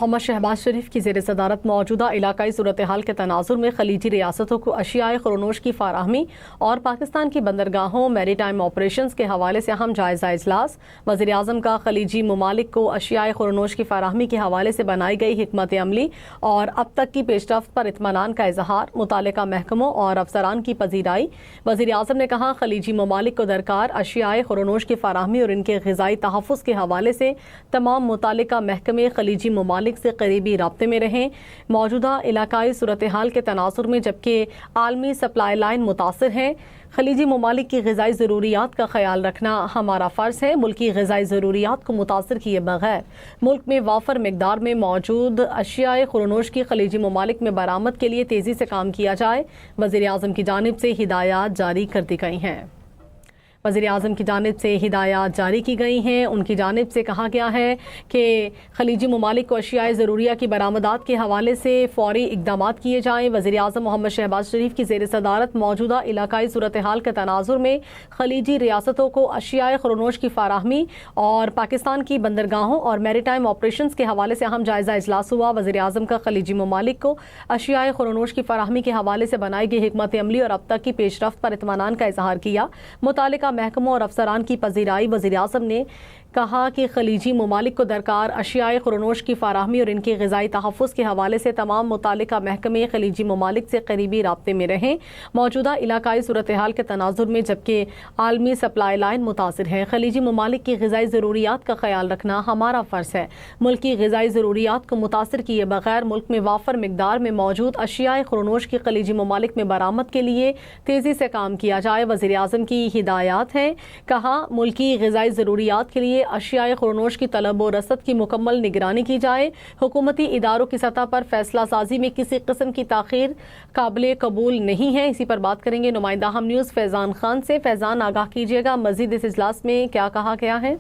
محمد شہباز شریف کی زیر صدارت موجودہ علاقائی صورتحال کے تناظر میں خلیجی ریاستوں کو اشیائے خورنوش کی فراہمی اور پاکستان کی بندرگاہوں میری ٹائم آپریشنز کے حوالے سے اہم جائزہ اجلاس۔ وزیر اعظم کا خلیجی ممالک کو اشیائے خورنوش کی فراہمی کے حوالے سے بنائی گئی حکمت عملی اور اب تک کی پیش رفت پر اطمینان کا اظہار، متعلقہ محکموں اور افسران کی پذیرائی۔ وزیر اعظم نے کہا، خلیجی ممالک کو درکار اشیائے خورنوش کی فراہمی اور ان کے غذائی تحفظ کے حوالے سے تمام متعلقہ محکمے خلیجی ممالک سے قریبی رابطے میں رہیں۔ موجودہ علاقائی صورتحال کے تناظر میں جبکہ عالمی سپلائی لائن متاثر ہیں، خلیجی ممالک کی غذائی ضروریات کا خیال رکھنا ہمارا فرض ہے۔ ملکی غذائی ضروریات کو متاثر کیے بغیر ملک میں وافر مقدار میں موجود اشیائے خورنوش کی خلیجی ممالک میں برآمد کے لیے تیزی سے کام کیا جائے۔ وزیر اعظم کی جانب سے ہدایات جاری کر دی گئی ہیں۔ وزیر اعظم کی جانب سے ہدایات جاری کی گئی ہیں۔ ان کی جانب سے کہا گیا ہے کہ خلیجی ممالک کو اشیائے ضروریہ کی برآمدات کے حوالے سے فوری اقدامات کیے جائیں۔ وزیر اعظم محمد شہباز شریف کی زیر صدارت موجودہ علاقائی صورتحال کے تناظر میں خلیجی ریاستوں کو اشیائے خورنوش کی فراہمی اور پاکستان کی بندرگاہوں اور میری ٹائم آپریشنز کے حوالے سے اہم جائزہ اجلاس ہوا۔ وزیر اعظم کا خلیجی ممالک کو اشیائے خورنوش کی فراہمی کے حوالے سے بنائی گئی حکمت عملی اور اب تک کی پیش رفت پر اطمینان کا اظہار کیا، متعلقہ محکموں اور افسران کی پذیرائی۔ وزیر اعظم نے کہا کہ خلیجی ممالک کو درکار اشیائے خورنوش کی فراہمی اور ان کے غذائی تحفظ کے حوالے سے تمام متعلقہ محکمے خلیجی ممالک سے قریبی رابطے میں رہیں۔ موجودہ علاقائی صورتحال کے تناظر میں جبکہ عالمی سپلائی لائن متاثر ہے، خلیجی ممالک کی غذائی ضروریات کا خیال رکھنا ہمارا فرض ہے۔ ملکی غذائی ضروریات کو متاثر کیے بغیر ملک میں وافر مقدار میں موجود اشیائے خورنوش کی خلیجی ممالک میں برآمد کے لیے تیزی سے کام کیا جائے۔ وزیر اعظم کی ہدایات ہیں، کہا ملکی غذائی ضروریات کے لیے اشیائے خورنوش کی طلب و رسد کی مکمل نگرانی کی جائے۔ حکومتی اداروں کی سطح پر فیصلہ سازی میں کسی قسم کی تاخیر قابل قبول نہیں ہے۔ اسی پر بات کریں گے نمائندہ ہم نیوز فیضان خان سے۔ فیضان، آگاہ کیجیے گا مزید اس اجلاس میں کیا کہا گیا ہے؟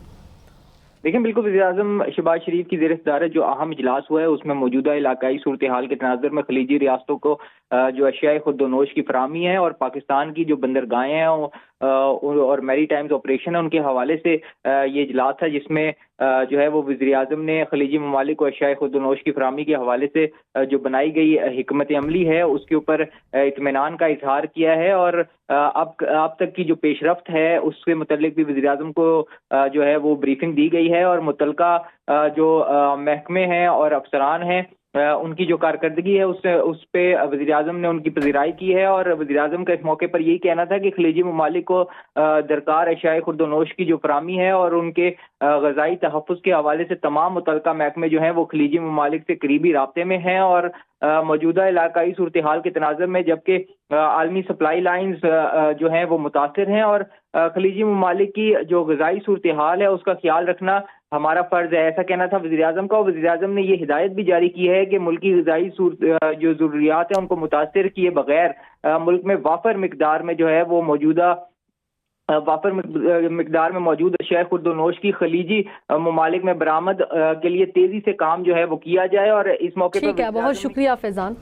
دیکھیں، بالکل وزیر اعظم شہباز شریف کی زیر صدارت جو اہم اجلاس ہوا ہے اس میں موجودہ علاقائی صورتحال کے تناظر میں خلیجی ریاستوں کو جو اشیائے خورنوش کی فراہمی ہے اور پاکستان کی جو بندرگاہیں ہیں اور میری ٹائمز آپریشن ہے ان کے حوالے سے یہ اجلاس ہے، جس میں جو ہے وہ وزیر اعظم نے خلیجی ممالک کو اشیائے خورنوش کی فراہمی کے حوالے سے جو بنائی گئی حکمت عملی ہے اس کے اوپر اطمینان کا اظہار کیا ہے اور اب تک کی جو پیش رفت ہے اس کے متعلق بھی وزیر اعظم کو جو ہے وہ بریفنگ دی گئی ہے اور متعلقہ جو محکمے ہیں اور افسران ہیں ان کی جو کارکردگی ہے اس پہ وزیر اعظم نے ان کی پذیرائی کی ہے اور وزیر اعظم کا اس موقع پر یہی کہنا تھا کہ خلیجی ممالک کو درکار اشیائے خورنوش کی جو فراہمی ہے اور ان کے غذائی تحفظ کے حوالے سے تمام متعلقہ محکمے جو ہیں وہ خلیجی ممالک سے قریبی رابطے میں ہیں اور موجودہ علاقائی صورتحال کے تناظر میں جبکہ عالمی سپلائی لائنز جو ہیں وہ متاثر ہیں اور خلیجی ممالک کی جو غذائی صورتحال ہے اس کا خیال رکھنا ہمارا فرض ہے، ایسا کہنا تھا وزیر اعظم کا۔ وزیر اعظم نے یہ ہدایت بھی جاری کی ہے کہ ملکی غذائی جو ضروریات ہیں ان کو متاثر کیے بغیر ملک میں وافر مقدار میں جو ہے وہ موجودہ وافر مقدار میں موجود اشیائے خورنوش کی خلیجی ممالک میں برآمد کے لیے تیزی سے کام جو ہے وہ کیا جائے اور اس موقع پر ٹھیک ہے، بہت شکریہ فیضان۔